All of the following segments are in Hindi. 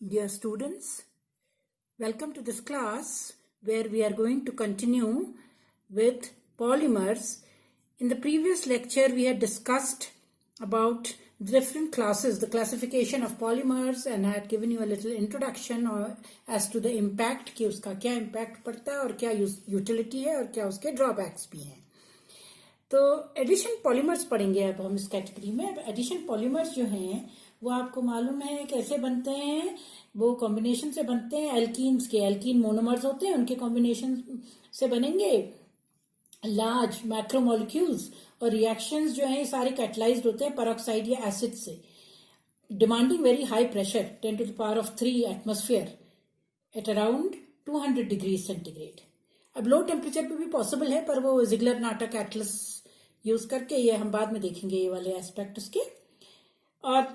Dear students, welcome to this class where we are going to continue with polymers. In the previous lecture, we had discussed about different classes, the classification of polymers, and I had given you a little introduction as to the impact, कि उसका क्या impact पड़ता है और क्या utility है और क्या उसके drawbacks भी हैं. तो एडिशन पॉलीमर्स पढ़ेंगे अब हम इस कैटेगरी में. अब एडिशन पॉलीमर्स जो हैं वो आपको मालूम है कैसे बनते हैं. वो कॉम्बिनेशन से बनते हैं एल्कीन्स के. एल्कीन मोनोमर्स होते हैं, उनके कॉम्बिनेशन से बनेंगे लार्ज मैक्रोमोलिक्यूल्स. और रिएक्शंस जो हैं सारे कैटलाइज्ड होते हैं पेरोक्साइड या एसिड से, demanding very high pressure 10 to the power of 3 atmosphere at around 200 degree centigrade. अब लो टेम्परेचर पे भी पॉसिबल है, पर वो जिगलर नाटा कैटलिस यूज करके, ये हम बाद में देखेंगे ये वाले एस्पेक्ट उसके. और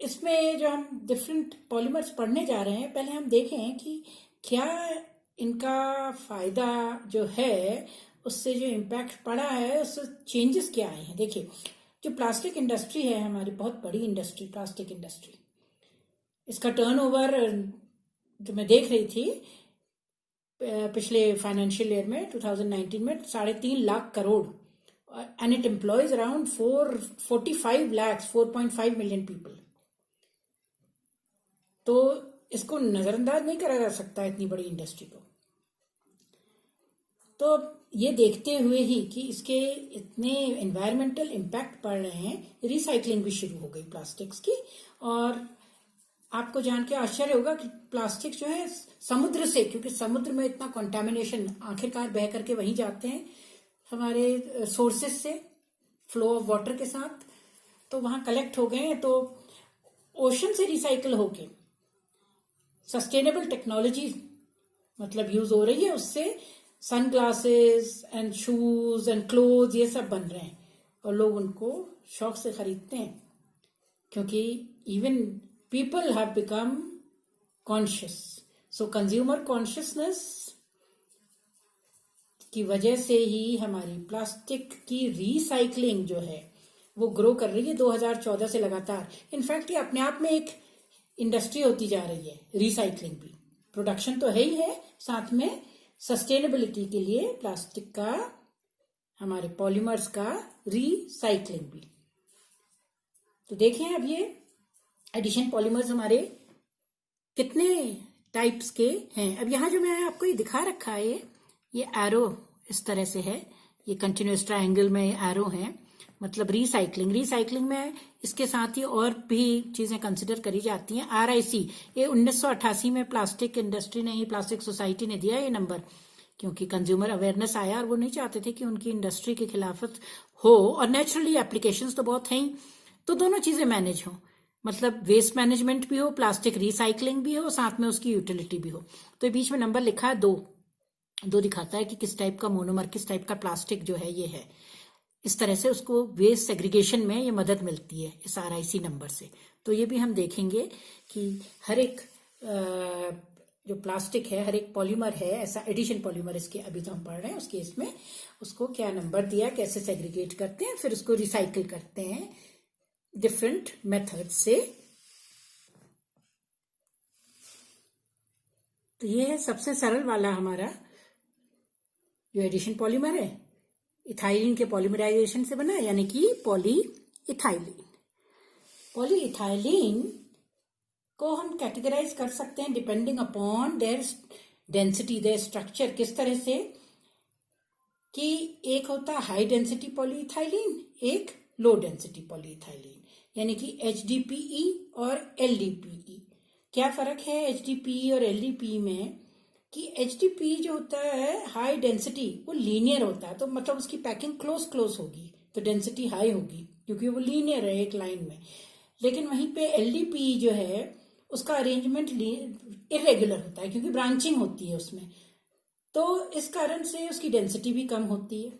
इसमें जो हम डिफरेंट पॉलीमर्स पढ़ने जा रहे हैं, पहले हम देखें कि क्या इनका फायदा जो है, उससे जो इम्पैक्ट पड़ा है, उससे चेंजेस क्या आए हैं. देखिए, जो प्लास्टिक इंडस्ट्री है हमारी, बहुत बड़ी इंडस्ट्री प्लास्टिक इंडस्ट्री, इसका टर्नओवर जो मैं देख रही थी पिछले फाइनेंशियल ईयर में 2019 में 3.5 lakh crore, and it employees around 4.5 million people. तो इसको नजरअंदाज नहीं करा जा सकता इतनी बड़ी इंडस्ट्री को. तो ये देखते हुए ही कि इसके इतने एनवायरमेंटल इम्पैक्ट पड़ रहे हैं, रिसाइकलिंग भी शुरू हो गई प्लास्टिक्स की. और आपको जान के आश्चर्य होगा कि प्लास्टिक जो है समुद्र से, क्योंकि समुद्र में इतना कंटामिनेशन आखिरकार बह करके वहीं जाते हैं हमारे सोर्सेस से, फ्लो ऑफ वाटर के साथ, तो वहां कलेक्ट हो गए हैं. तो ओशन से रिसाइकल होके सस्टेनेबल टेक्नोलॉजी मतलब यूज हो रही है, उससे sunglasses and shoes and cloth ये सब बन रहे हैं. और लोग उनको शौक से खरीदते हैं, क्योंकि even people have become conscious. So consumer consciousness की वजह से ही हमारी प्लास्टिक की रिसाइकलिंग जो है वो ग्रो कर रही है 2014 से लगातार. इनफैक्ट ये अपने आप में एक इंडस्ट्री होती जा रही है. रिसाइकलिंग भी, प्रोडक्शन तो है ही है, साथ में सस्टेनेबिलिटी के लिए प्लास्टिक का, हमारे पॉलीमर्स का रिसाइकलिंग भी. तो देखें अब ये एडिशन पॉलीमर्स हमारे कितने टाइप्स के हैं. अब यहाँ जो मैं आपको ये दिखा रखा है, ये एरो इस तरह से है, ये कंटिन्यूअस ट्रायंगल में एरो है, मतलब रिसाइकलिंग में इसके साथ ही और भी चीजें कंसिडर करी जाती हैं. RIC, ये 1988 में प्लास्टिक इंडस्ट्री ने ही, प्लास्टिक सोसाइटी ने दिया ये नंबर, क्योंकि कंज्यूमर अवेयरनेस आया और वो नहीं चाहते थे कि उनकी इंडस्ट्री के खिलाफत हो. और नेचुरली एप्लीकेशंस तो बहुत हैं ही, तो दोनों चीजें मैनेज हो, मतलब वेस्ट मैनेजमेंट भी हो, प्लास्टिक रिसाइकलिंग भी हो, साथ में उसकी यूटिलिटी भी हो. तो बीच में नंबर लिखा है 2 दिखाता है कि किस टाइप का मोनोमर, किस टाइप का प्लास्टिक जो है ये है. इस तरह से उसको वेस्ट सेग्रीगेशन में ये मदद मिलती है इस RIC नंबर से. तो ये भी हम देखेंगे कि हर एक जो प्लास्टिक है, हर एक पॉलीमर है, ऐसा एडिशन पॉलीमर इसके अभी तो हम पढ़ रहे हैं, उसके इसमें उसको क्या नंबर दिया, कैसे सेग्रीगेट करते हैं, फिर उसको रिसाइकिल करते हैं डिफरेंट मेथड से. तो ये है सबसे सरल वाला हमारा जो एडिशन पॉलीमर है, इथाइलिन के पॉलीमराइजेशन से बना, यानी कि पॉलीइथाइलिन. पॉलीइथाइलिन को हम कैटेगराइज कर सकते हैं depending upon their density, there structure. किस तरह से कि एक होता है हाई डेंसिटी पॉलीइथाइलिन, एक लो डेंसिटी पॉलीइथाइलिन, यानी कि HDPE और LDPE. क्या फर्क है HDPE और LDPE में, कि HDPE जो होता है हाई डेंसिटी, वो लीनियर होता है, तो मतलब उसकी पैकिंग क्लोज होगी, तो डेंसिटी हाई होगी, क्योंकि वो लीनियर है एक लाइन में. लेकिन वहीं पे LDPE जो है उसका अरेंजमेंट इरेगुलर होता है, क्योंकि ब्रांचिंग होती है उसमें, तो इस कारण से उसकी डेंसिटी भी कम होती है.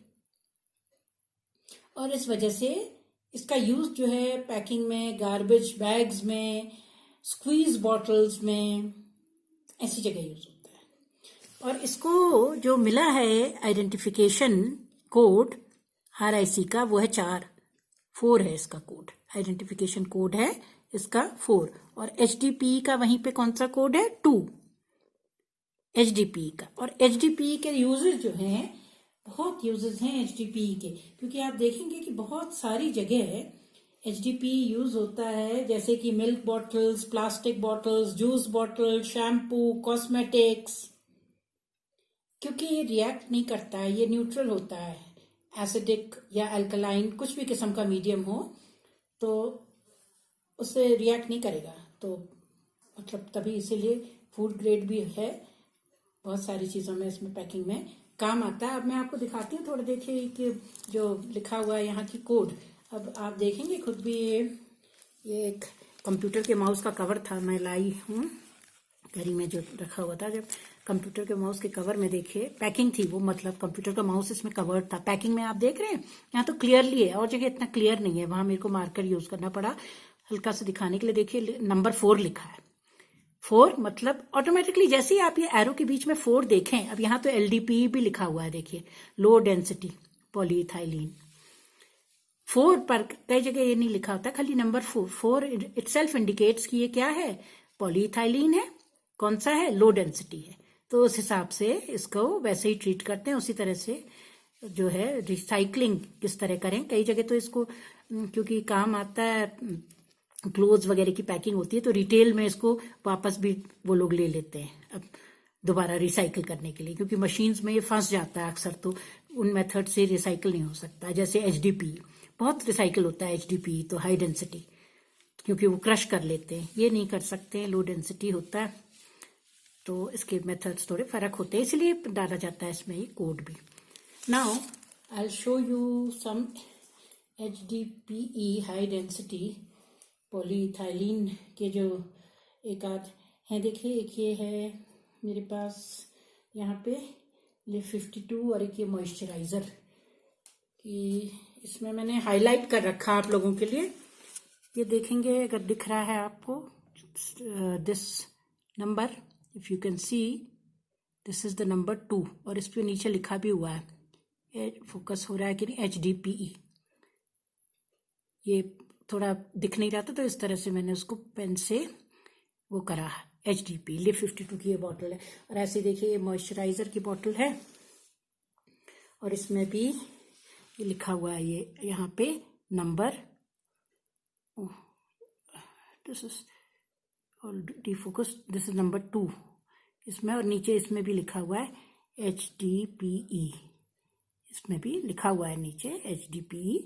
और इस वजह से इसका यूज जो है पैकिंग में, गार्बेज बैग्स में, स्क्वीज बॉटल्स में, ऐसी जगह यूज होता है. और इसको जो मिला है आइडेंटिफिकेशन कोड RIC का, वो है 4 है इसका कोड, आइडेंटिफिकेशन कोड है इसका 4. और HDPE का वहीं पे कौन सा कोड है? 2 HDPE का। और HDPE के यूजेस जो हैं, बहुत यूजेस हैं HDPE के, क्योंकि आप देखेंगे कि बहुत सारी जगह HDPE यूज होता है, जैसे कि milk bottles, plastic bottles, juice bottle, shampoo, cosmetics. क्योंकि ये रिएक्ट नहीं करता है, ये न्यूट्रल होता है, एसिडिक या अल्कलाइन कुछ भी किस्म का मीडियम हो तो उससे रिएक्ट नहीं करेगा। तो मतलब तभी इसीलिए फूड ग्रेड भी है, बहुत सारी चीज़ों में इसमें पैकिंग में काम आता है। अब मैं आपको दिखाती हूँ थोड़ा, देखिए कि जो लिखा हुआ है यहाँ की कोड। अब आप देखेंगे खुद भी, ये एक कंप्यूटर के माउस का कवर था, मैं लाई हूँ घड़ी में जो रखा हुआ था। जब कंप्यूटर के माउस के कवर में देखिए पैकिंग थी, वो मतलब कंप्यूटर का माउस इसमें कवर्ड था। पैकिंग में आप देख रहे हैं यहाँ तो क्लियरली है, और जगह इतना क्लियर नहीं है, वहां मेरे को मार्कर यूज करना पड़ा हल्का सा दिखाने के लिए। देखिए नंबर 4 लिखा है। 4 मतलब ऑटोमेटिकली जैसे ही आप ये एरो के बीच में 4 देखें, अब यहाँ तो LDPE भी लिखा हुआ है, देखिए लो डेंसिटी पॉलीइथाइलिन। 4 पर कई जगह ये नहीं लिखा होता, खाली नंबर 4 इटसेल्फ इंडिकेट्स कि ये क्या है, पॉलीइथाइलिन है। कौन सा है? लो डेंसिटी है। तो उस हिसाब से इसको वैसे ही ट्रीट करते हैं। उसी तरह से जो है रिसाइकलिंग किस तरह करें, कई जगह तो इसको क्योंकि काम आता है, क्लोथ्स वगैरह की पैकिंग होती है तो रिटेल में इसको वापस भी वो लोग ले लेते हैं अब दोबारा रिसाइकिल करने के लिए, क्योंकि मशीन्स में ये फंस जाता है अक्सर, तो उन मेथड से रिसाइकिल नहीं हो सकता। जैसे HDPE बहुत रिसाइकिल होता है, HDPE तो हाई डेंसिटी, क्योंकि वो क्रश कर लेते हैं, ये नहीं कर सकते, लो डेंसिटी होता है, तो इसके मेथड्स थोड़े फर्क होते हैं, इसलिए डाला जाता है इसमें ये कोड भी। Now I will show you some HDPE high density polyethylene के जो एक आध हैं। देखिए एक ये है मेरे पास यहाँ पे ये 52, और एक ये मॉइस्चराइजर कि इसमें मैंने हाईलाइट कर रखा आप लोगों के लिए। ये देखेंगे अगर दिख रहा है आपको, this number if you can see, this is the number 2, और इस पे नीचे लिखा भी हुआ है, फोकस हो रहा है कि नहीं, HDPE। ये थोड़ा दिख नहीं रहा था तो इस तरह से मैंने उसको पेन से वो करा है, HDPE लिप 52 की ये बॉटल है। और ऐसे देखिए ये मॉइस्चराइजर की बॉटल है, और इसमें भी ये लिखा हुआ है, ये यहाँ पे number, this is already focus, this is number 2 इसमें, और नीचे इसमें भी लिखा हुआ है HDPE, इसमें भी लिखा हुआ है नीचे HDPE,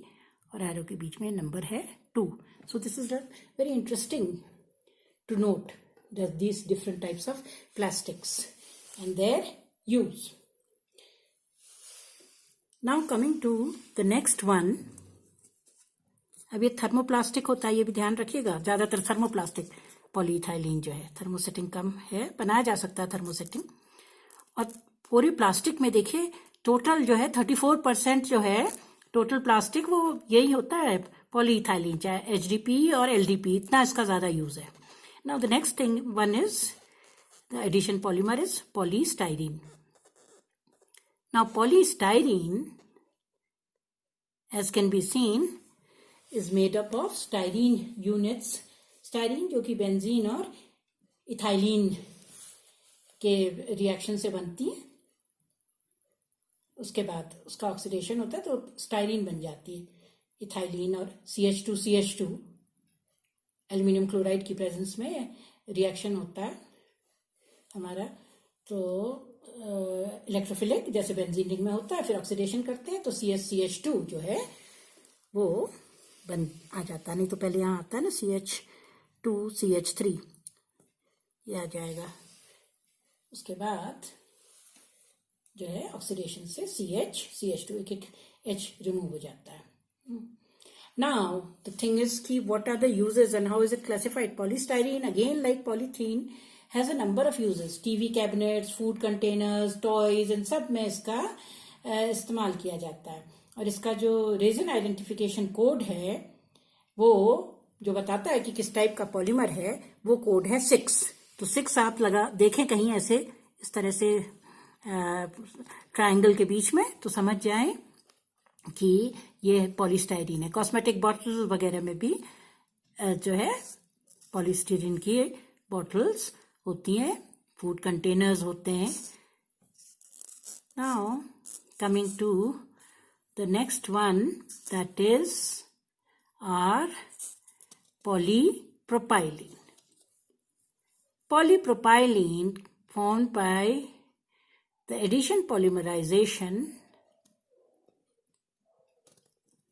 और एरो के बीच में नंबर है 2। So this is very interesting to note these different types of plastics and their use. Now coming to the next one, अब ये थर्मोप्लास्टिक होता है, ये भी ध्यान रखिएगा, ज्यादातर थर्मोप्लास्टिक पॉलीइथाइलिन जो है, थर्मोसेटिंग कम है, बनाया जा सकता है थर्मोसेटिंग। और पूरी प्लास्टिक में देखिए टोटल जो है 34% जो है टोटल प्लास्टिक, वो यही होता है पॉलीइथाइलिन, चाहे HDPE और LDPE, इतना इसका ज्यादा यूज है। Now the next thing one is the addition polymer is polystyrene. Now polystyrene, as can be seen, is made up of styrene units. Styrene जो कि बेंजीन और इथाइलिन के रिएक्शन से बनती है, उसके बाद उसका ऑक्सीडेशन होता है तो स्टाइरीन बन जाती है, इथाइलिन और CH2 एल्यूमिनियम क्लोराइड की प्रेजेंस में रिएक्शन होता है हमारा, तो इलेक्ट्रोफिलिक जैसे बेंजीन रिंग में होता है, फिर ऑक्सीडेशन करते हैं तो CH2 जो है वो बन आ जाता है। नहीं तो पहले यहाँ आता है ना CH2 CH3, ये आ जाएगा, उसके बाद जो है ऑक्सीडेशन से CH2 एक H रिमूव हो जाता है। Now the thing is कि what are the uses and how is it classified? Polystyrene, again like polythene, has a number of uses. TV cabinets, food containers, toys, इन सब में इसका इस्तेमाल किया जाता है। और इसका जो रेजिन आइडेंटिफिकेशन कोड है वो जो बताता है कि किस टाइप का पॉलीमर है, वो कोड है 6। तो 6 आप लगा देखें कहीं ऐसे इस तरह से ट्रायंगल के बीच में, तो समझ जाएं कि ये पॉलीस्टाइरीन है। कॉस्मेटिक बॉटल वगैरह में भी जो है पॉलीस्टीरीन की बॉटल्स होती हैं, फूड कंटेनर्स होते हैं. Now coming to the next one, that is our polypropylene. Polypropylene formed by the addition polymerization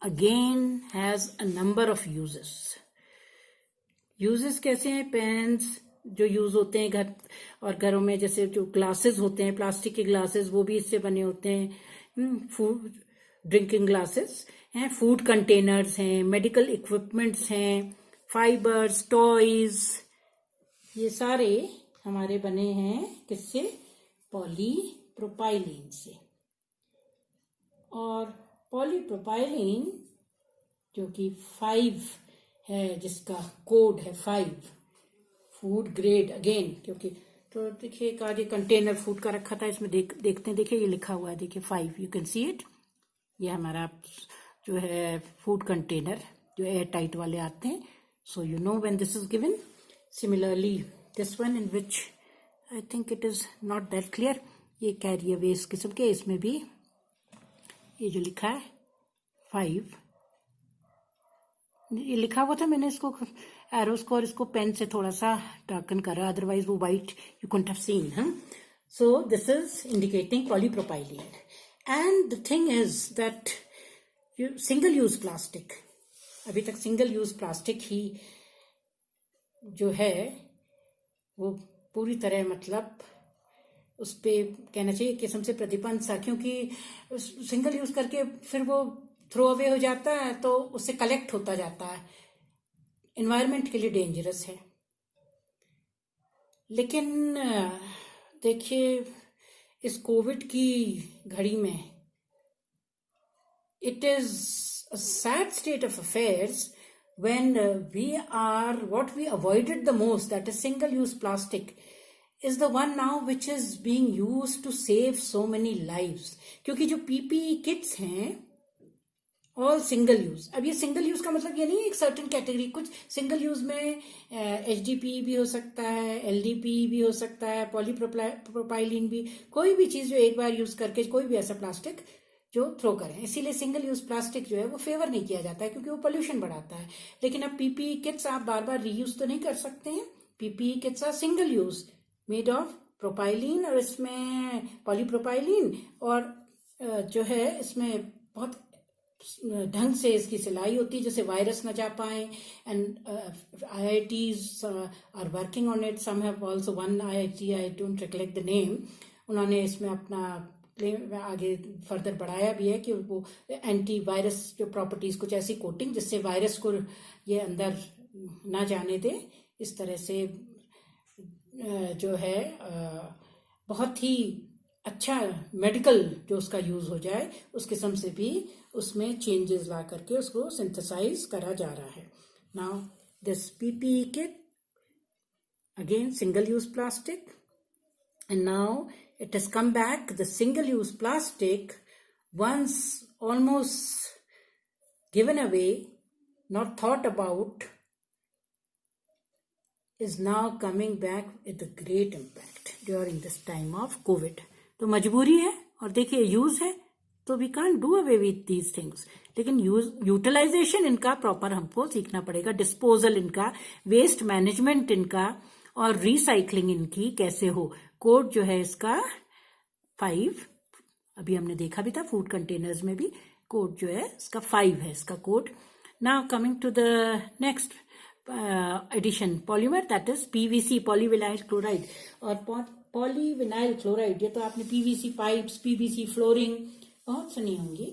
again has a number of uses. Uses कैसे हैं? पेन्स जो यूज होते हैं घर और घरों में, जैसे जो ग्लासेस होते हैं, प्लास्टिक के ग्लासेस, वो भी इससे बने होते हैं. फूड ड्रिंकिंग ग्लासेस हैं, फूड कंटेनर्स हैं, मेडिकल इक्विपमेंट्स हैं, फाइबर्स, टॉयज, ये सारे हमारे बने हैं किससे? पॉलीप्रोपाइलीन से. और पॉलीप्रोपाइलीन जो कि 5 है, जिसका कोड है 5, फूड ग्रेड अगेन, क्योंकि तो देखिए एक आज कंटेनर फूड का रखा था, इसमें देखते हैं, देखिए ये लिखा हुआ है, देखिए 5, यू कैन सी इट. ये हमारा जो है फूड कंटेनर जो एयर टाइट वाले आते हैं. So you know when this is given. Similarly this one in which I think it is not that clear, ये कैरियर वेस्ट किस्म के, इसमें भी ये जो लिखा है 5, ये लिखा हुआ था, मैंने इसको एरोस को और इसको पेन से थोड़ा सा डार्कन करा, अदरवाइज वो white you couldn't have seen. So this is indicating polypropylene. And the thing is that single use plastic, अभी तक सिंगल यूज प्लास्टिक ही जो है वो पूरी तरह, मतलब उस पे कहना चाहिए किस्म से प्रतिबंध था, क्योंकि सिंगल यूज करके फिर वो थ्रो अवे हो जाता है, तो उससे कलेक्ट होता जाता है, एनवायरनमेंट के लिए डेंजरस है. लेकिन देखिए इस कोविड की घड़ी में it is a sad state of affairs when what we avoided the most, that is single use plastic, is the one now which is being used to save so many lives. क्योंकि जो PPE kits हैं ऑल सिंगल यूज. अब ये सिंगल यूज का मतलब ये नहीं है एक सर्टेन कैटेगरी, कुछ सिंगल यूज में HDPE भी हो सकता है, LDPE भी हो सकता है, पॉलीप्रोपाइलीन भी, कोई भी चीज जो एक बार यूज करके कोई भी ऐसा प्लास्टिक जो थ्रो करें. इसीलिए सिंगल यूज प्लास्टिक जो है वो फेवर नहीं किया जाता है, क्योंकि वो पोल्यूशन बढ़ाता है. लेकिन अब PPE किट्स आप बार बार रीयूज तो नहीं कर सकते हैं. PPE kits are single use made of propylene, और इसमें पॉलीप्रोपाइलीन, और जो है इसमें बहुत ढंग से इसकी सिलाई होती है जैसे वायरस न जा पाए. And IITs are working on it. Some have also one IIT, I don't recollect the name, उन्होंने इसमें अपना आगे फर्दर बढ़ाया भी है कि वो एंटी वायरस जो प्रॉपर्टीज, कुछ ऐसी कोटिंग जिससे वायरस को ये अंदर ना जाने दे. इस तरह से जो है बहुत ही अच्छा मेडिकल जो उसका यूज हो जाए उस किस्म से भी उसमें चेंजेस ला करके उसको सिंथेसाइज करा जा रहा है. Now this PPE kit again single use plastic, and now it has come back. The single use plastic, once almost given away, not thought about, is now coming back with a great impact during this time of COVID. तो मजबूरी है, और देखिए यूज है, तो we can't do away with these things. लेकिन यूटिलाइजेशन इनका प्रॉपर हमको सीखना पड़ेगा, डिस्पोजल इनका, वेस्ट मैनेजमेंट इनका, और रिसाइकलिंग इनकी कैसे हो. कोड जो है इसका 5, अभी हमने देखा भी था फूड कंटेनर्स में भी कोड जो है इसका 5 है इसका code. Now coming to the next addition polymer, that is PVC, polyvinyl chloride. और पॉलीविनाइल क्लोराइड, ये तो आपने PVC पाइप्स, PVC फ्लोरिंग बहुत सुनी होंगी.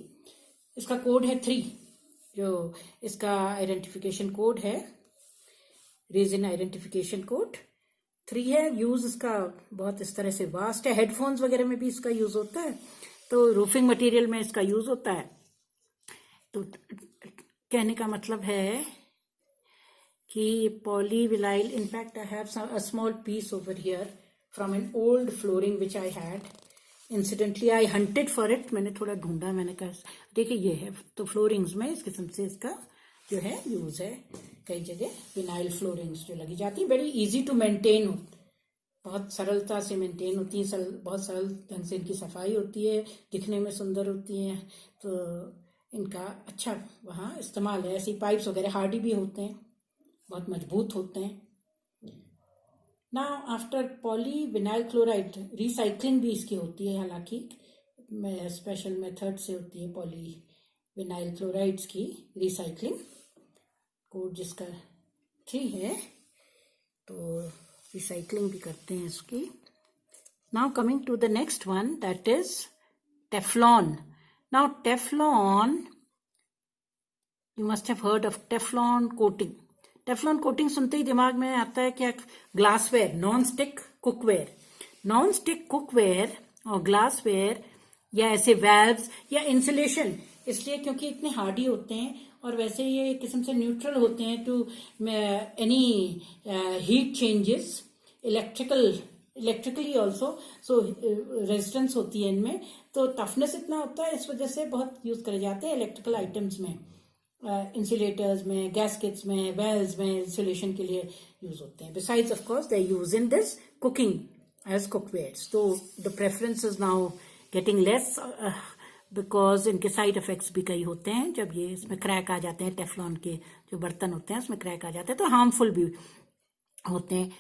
इसका कोड है 3, जो इसका आइडेंटिफिकेशन कोड है, रीजन आइडेंटिफिकेशन कोड 3 है. यूज इसका बहुत इस तरह से वास्ट है, हेडफोन्स वगैरह में भी इसका यूज होता है, तो रूफिंग मटेरियल में इसका यूज होता है. तो कहने का मतलब है कि polyvinyl, in fact I have a small piece over here from an old flooring which I had. Incidentally I hunted for it, मैंने थोड़ा ढूंढा, मैंने कहा देखिए ये है, तो फ्लोरिंग्स में इस किस्म से इसका जो है यूज है कई जगह। विनाइल फ्लोरिंग्स जो लगी जाती है, वेरी इजी टू मेंटेन, बहुत सरलता से मेंटेन होती है, बहुत सरल ढंग से इनकी सफाई होती है, दिखने में सुंदर होती हैं, तो इनका अच्छा वहाँ इस्तेमाल है। ऐसी पाइप्स वगैरह हार्डी भी होते हैं, बहुत मजबूत होते हैं। Now after poly vinyl chloride recycling भी इसकी होती है, हालांकि स्पेशल मेथड से होती है पॉली विनाइल क्लोराइड्स की रिसाइकलिंग। कोड जिसका 3 है, तो रिसाइकलिंग भी करते हैं इसकी। Now coming to the next one, that is Teflon. Now Teflon, you must have heard of Teflon coating. Teflon coating सुनते ही दिमाग में आता है क्या? Glassware, non stick cookware. Non stick cookware और ग्लासवेयर या ऐसे वेल्व्स या इंसुलेशन, इसलिए क्योंकि इतने हार्डी होते हैं और वैसे ये एक किस्म से न्यूट्रल होते हैं to any heat changes, electrically also, so resistance होती है इनमें, तो टफनेस इतना होता है, इस वजह से बहुत यूज करे जाते हैं इलेक्ट्रिकल आइटम्स में, इंसुलेटर्स में, गैस्केट्स में, वेल्स में इंसुलेशन के लिए यूज होते हैं। Besides of course they use in this cooking as cookwares. So the preference is now getting less because इनके साइड इफेक्ट्स भी कई होते हैं। जब ये इसमें क्रैक आ जाते हैं, टेफ्लॉन के जो बर्तन होते हैं उसमें क्रैक आ जाते हैं, तो हार्मफुल भी होते हैं।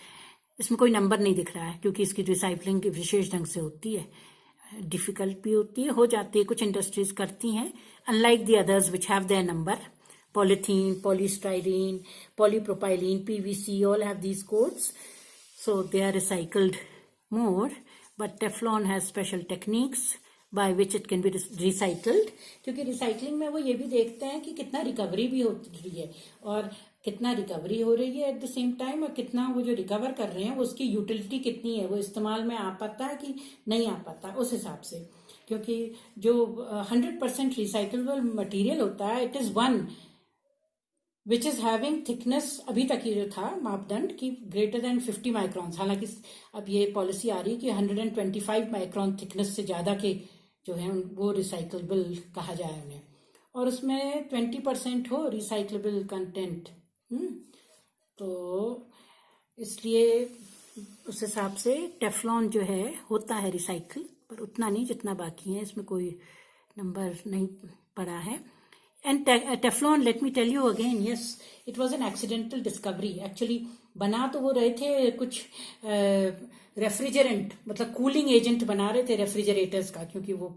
इसमें कोई नंबर नहीं दिख रहा है क्योंकि इसकी रिसाइकलिंग विशेष ढंग से होती है, डिफिकल्ट भी होती है, हो जाती है, कुछ इंडस्ट्रीज करती हैं, unlike the others which have their number. Polythene, polystyrene, polypropylene, PVC, all have these codes, so they are recycled more, but Teflon has special techniques by which it can be recycled, क्योंकि रिसाइकलिंग में वो ये भी देखते हैं कि कितना रिकवरी भी हो रही है और कितना रिकवरी हो रही है एट द सेम टाइम, और कितना वो जो रिकवर कर रहे हैं वो उसकी यूटिलिटी कितनी है, वो इस्तेमाल में आ पाता है कि नहीं आ पाता, उस हिसाब से। क्योंकि जो 100% रिसाइकलेबल मटेरियल होता है, it is one which is having thickness, अभी तक ये जो था मापदंड की ग्रेटर देन 50 माइक्रॉन्स, हालांकि अब ये पॉलिसी आ रही है कि 125 माइक्रॉन थिकनेस से ज्यादा के जो है वो रिसाइकलेबल कहा जाए उन्हें, और उसमें 20% हो रिसाइकलेबल कंटेंट। तो इसलिए उस हिसाब से टेफ्लॉन जो है होता है रिसाइकल, पर उतना नहीं जितना बाकी है, इसमें कोई नंबर नहीं पड़ा है। And Teflon, let me tell you again, yes, it was an accidental discovery. Actually, बना तो वो रहे थे कुछ रेफ्रिजरेंट, मतलब कूलिंग एजेंट बना रहे थे रेफ्रिजरेटर्स का, क्योंकि वो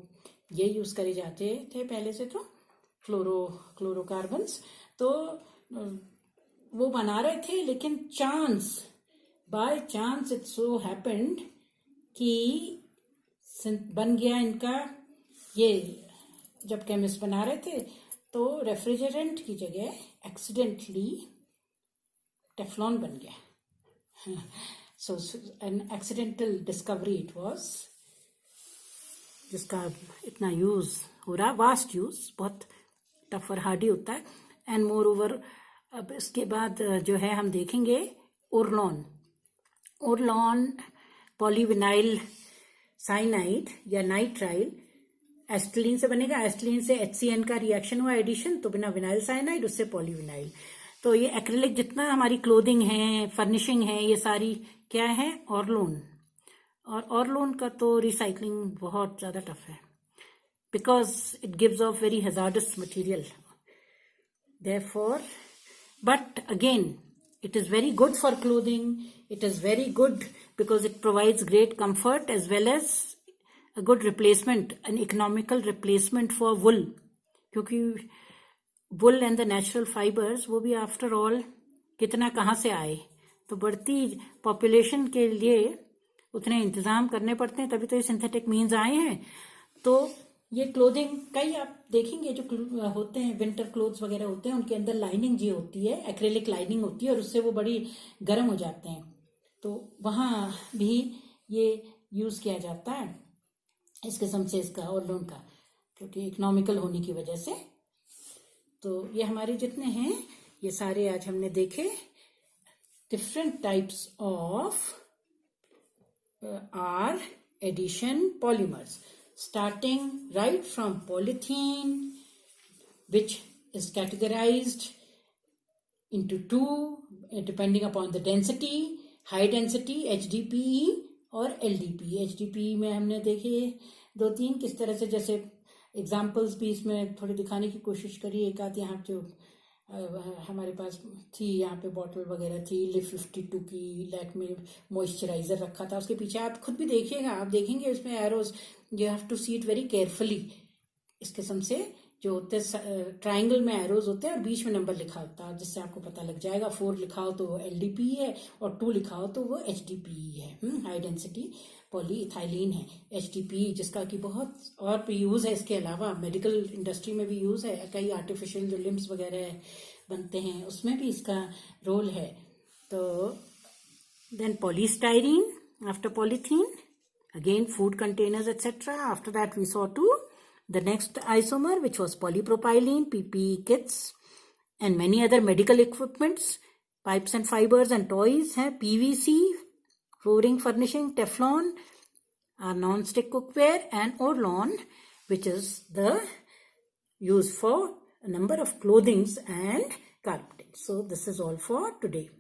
ये यूज करे जाते थे पहले से, तो क्लोरोकार्बन्स, तो वो बना रहे थे। लेकिन by chance it so happened कि बन गया इनका, ये जब केमिस्ट बना रहे थे तो रेफ्रिजरेंट की जगह एक्सीडेंटली टेफ्लॉन बन गया। So an accidental discovery it was, जिसका इतना यूज हो रहा, वास्ट यूज, बहुत टफ और हार्डी होता है। एंड मोर ओवर, अब इसके बाद जो है हम देखेंगे ओरलॉन पॉलीविनाइल साइनाइड या नाइट्राइल, एस्टिलीन से बनेगा, एस्टिलीन से HCN का रिएक्शन हुआ एडिशन, तो बिना विनाइल साइनाइड, उससे पॉलीविनाइल। तो ये एक्रिलिक जितना हमारी क्लोथिंग है, फर्निशिंग है, ये सारी क्या है, ओरलॉन। और ओरलॉन का तो रिसाइकलिंग बहुत ज्यादा टफ है, because it gives off very hazards material, therefore, but again it is very good for clothing, it is very good because it provides great comfort as well as a good replacement, an economical replacement for wool, क्योंकि wool and the natural fibers वो भी after all कितना कहाँ से आए, तो बढ़ती population के लिए उतने इंतजाम करने पड़ते हैं, तभी तो ये सिंथेटिक मीन्स आए हैं। तो ये क्लोथिंग कई आप देखेंगे जो होते हैं, विंटर क्लोथ्स वगैरह होते हैं, उनके अंदर लाइनिंग जी होती है, एक्रेलिक लाइनिंग होती है, और उससे वो बड़ी गर्म हो जाते हैं, तो वहाँ भी ये यूज किया जाता है इस किस्म से, इसका ओरलॉन का, क्योंकि इकोनॉमिकल होने की वजह से। तो ये हमारे जितने हैं ये सारे आज हमने देखे, different types of are addition polymers, starting right from polythene, which is categorized into 2 depending upon the density, high density, HDPE और LDPE. HDPE में हमने देखे 2-3 किस तरह से, जैसे एग्जाम्पल्स भी इसमें थोड़ी दिखाने की कोशिश करी. एक आध यहाँ जो हमारे पास थी, यहाँ पे बॉटल वगैरह थी, लिव 52 की, लैक्मे मॉइस्चराइजर रखा था. उसके पीछे आप खुद भी देखिएगा, आप देखेंगे उसमें arrows, you have to see it very carefully. इस किस्म से जो होते हैं ट्राइंगल में एरोज होते हैं और बीच में नंबर लिखा होता है, जिससे आपको पता लग जाएगा. 4 लिखा हो तो वो LDPE है और 2 लिखा हो तो वो HDPE है, हाई डेंसिटी पॉलीइथाइलिन है. HDPE जिसका कि बहुत और भी यूज है, इसके अलावा मेडिकल इंडस्ट्री में भी यूज है. कई आर्टिफिशियल जो लिम्स वगैरह बनते हैं उसमें भी इसका रोल है. तो then polystyrene, after polythene, again food containers etcetera. After that we saw to the next isomer, which was polypropylene, PPE kits, and many other medical equipments, pipes and fibers and toys. PVC, flooring furnishing, Teflon, non-stick cookware, and Orlon, which is the use for a number of clothings and carpeting. So this is all for today.